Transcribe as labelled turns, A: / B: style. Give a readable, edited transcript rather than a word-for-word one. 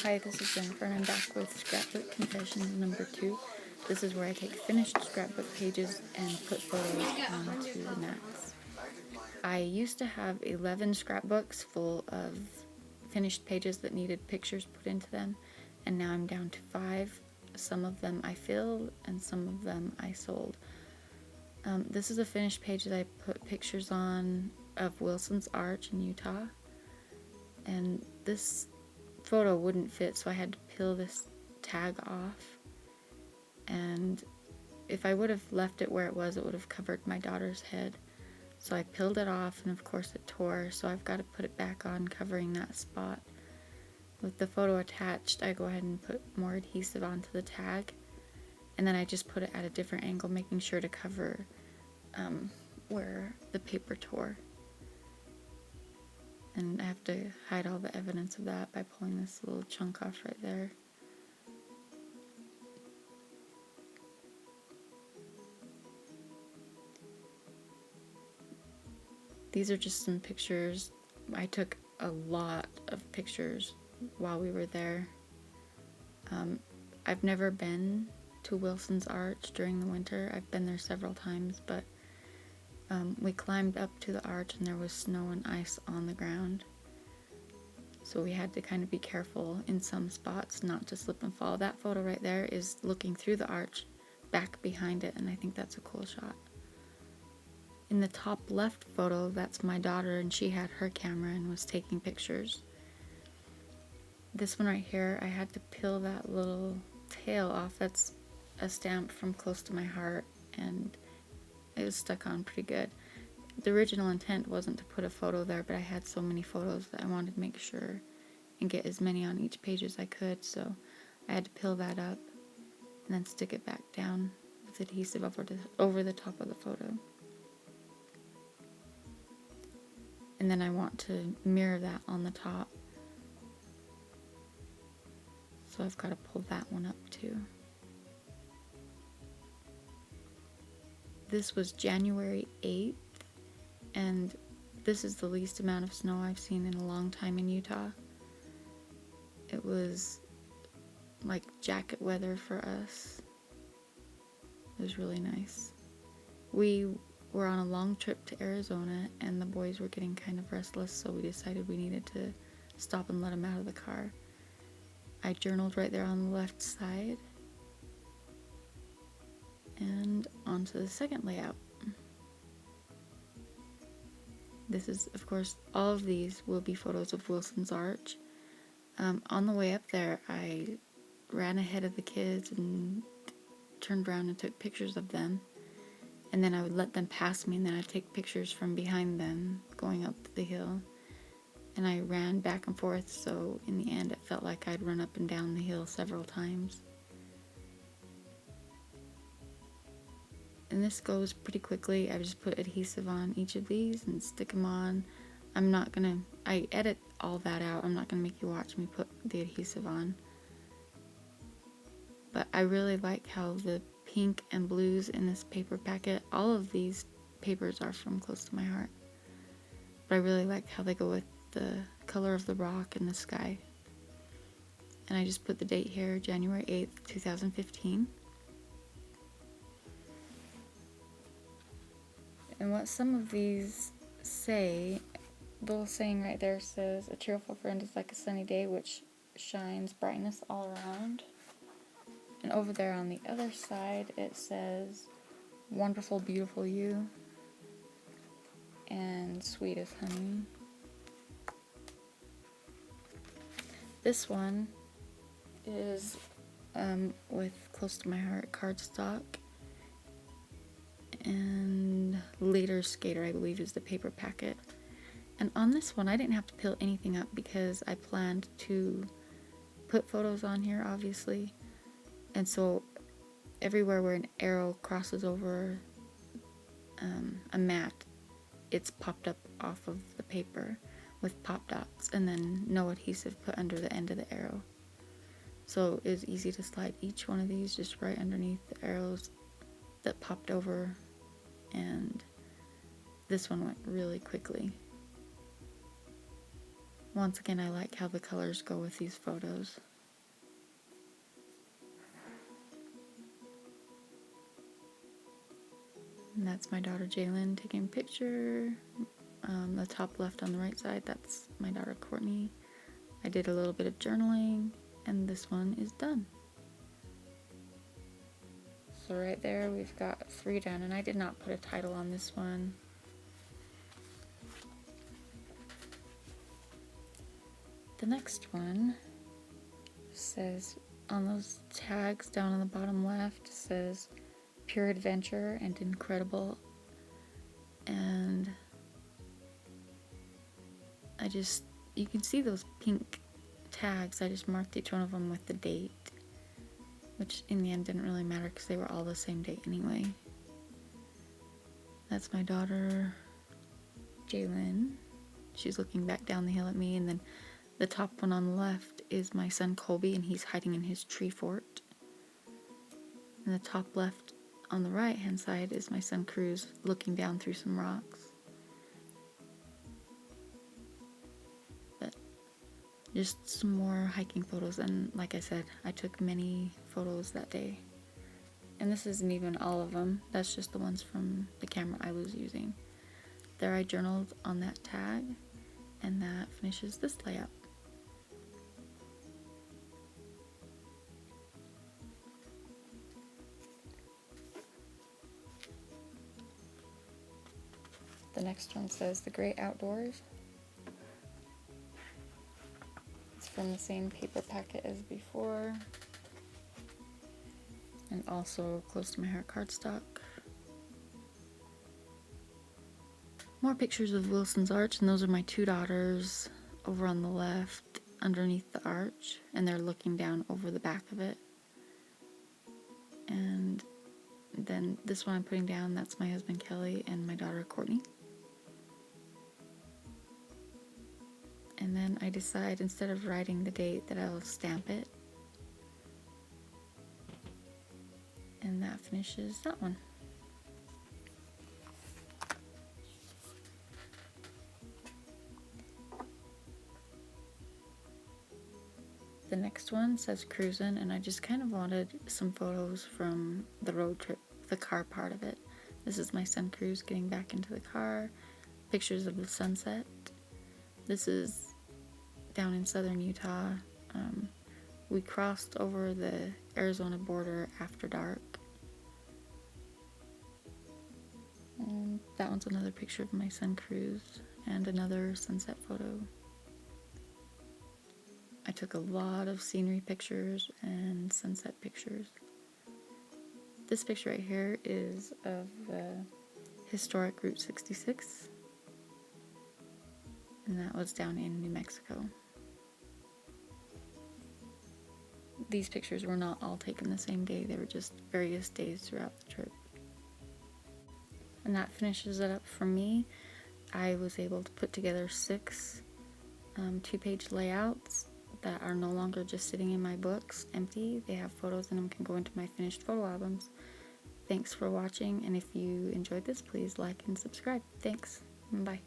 A: Hi, this is Jennifer, and I'm back with Scrapbook Confessions number 2. This is where I take finished scrapbook pages and put photos onto the max. I used to have 11 scrapbooks full of finished pages that needed pictures put into them, and now I'm down to 5. Some of them I filled, and some of them I sold. This is a finished page that I put pictures on of Wilson's Arch in Utah, and this photo wouldn't fit, so I had to peel this tag off, and if I would have left it where it was, it would have covered my daughter's head. So I peeled it off, and of course it tore, so I've got to put it back on, covering that spot. With the photo attached, I go ahead and put more adhesive onto the tag, and then I just put it at a different angle, making sure to cover where the paper tore. And I have to hide all the evidence of that by pulling this little chunk off right there. These are just some pictures. I took a lot of pictures while we were there. I've never been to Wilson's Arch during the winter. I've been there several times, but we climbed up to the arch and there was snow and ice on the ground. So we had to kind of be careful in some spots not to slip and fall. That photo right there is looking through the arch, back behind it, and I think that's a cool shot. In the top left photo, that's my daughter, and she had her camera and was taking pictures. This one right here, I had to peel that little tail off. That's a stamp from Close to My Heart, and it was stuck on pretty good. The original intent wasn't to put a photo there, but I had so many photos that I wanted to make sure and get as many on each page as I could, so I had to peel that up and then stick it back down with adhesive over the top of the photo. And then I want to mirror that on the top, so I've got to pull that one up too. This was January 8th, and this is the least amount of snow I've seen in a long time in Utah. It was like jacket weather for us. It was really nice. We were on a long trip to Arizona, and the boys were getting kind of restless, so we decided we needed to stop and let them out of the car. I journaled right there on the left side, and onto the second layout. This is, of course, all of these will be photos of Wilson's Arch. On the way up there, I ran ahead of the kids and turned around and took pictures of them. And then I would let them pass me, and then I'd take pictures from behind them going up the hill. And I ran back and forth, so in the end it felt like I'd run up and down the hill several times. And this goes pretty quickly. I just put adhesive on each of these and stick them on. I edit all that out. I'm not gonna make you watch me put the adhesive on. But I really like how the pink and blues in this paper packet, all of these papers are from Close to My Heart. But I really like how they go with the color of the rock and the sky. And I just put the date here, January 8th, 2015. And what some of these say, the little saying right there says, "A cheerful friend is like a sunny day which shines brightness all around." And over there on the other side, it says, "Wonderful, beautiful you," and "Sweet as honey." This one is with Close to My Heart cardstock, and Later Skater, I believe, is the paper packet. And on this one, I didn't have to peel anything up because I planned to put photos on here, obviously. And so everywhere where an arrow crosses over a mat, it's popped up off of the paper with pop dots, and then no adhesive put under the end of the arrow. So it was easy to slide each one of these just right underneath the arrows that popped over, and this one went really quickly. Once again, I like how the colors go with these photos. And that's my daughter Jalen taking a picture. The top left on the right side, that's my daughter Courtney. I did a little bit of journaling, and this one is done. So right there we've got 3 done, and I did not put a title on this one. The next one says, on those tags down on the bottom left, says Pure Adventure and Incredible. And you can see those pink tags. I just marked each one of them with the date, which in the end didn't really matter because they were all the same date anyway. That's my daughter Jalen. She's looking back down the hill at me, and then the top one on the left is my son Colby, and he's hiding in his tree fort. And the top left on the right hand side is my son Cruz looking down through some rocks. But just some more hiking photos, and like I said, I took many photos that day. And this isn't even all of them, that's just the ones from the camera I was using. There I journaled on that tag, and that finishes this layout. The next one says The Great Outdoors. It's from the same paper packet as before, and also close to my heart cardstock. More pictures of Wilson's Arch, and those are my 2 daughters over on the left underneath the arch, and they're looking down over the back of it. And then this one I'm putting down, that's my husband Kelly and my daughter Courtney. And then I decide, instead of writing the date, that I'll stamp it. And that finishes that one. The next one says Cruisin', and I just kind of wanted some photos from the road trip, the car part of it. This is my son Cruz getting back into the car, pictures of the sunset. This is down in southern Utah. We crossed over the Arizona border after dark. And that one's another picture of my son Cruz and another sunset photo. I took a lot of scenery pictures and sunset pictures. This picture right here is of the historic Route 66, and that was down in New Mexico. These pictures were not all taken the same day, they were just various days throughout the trip. And that finishes it up for me. I was able to put together 6 2-page layouts that are no longer just sitting in my books empty. They have photos in them, can go into my finished photo albums. Thanks for watching, and if you enjoyed this, please like and subscribe. Thanks. Bye.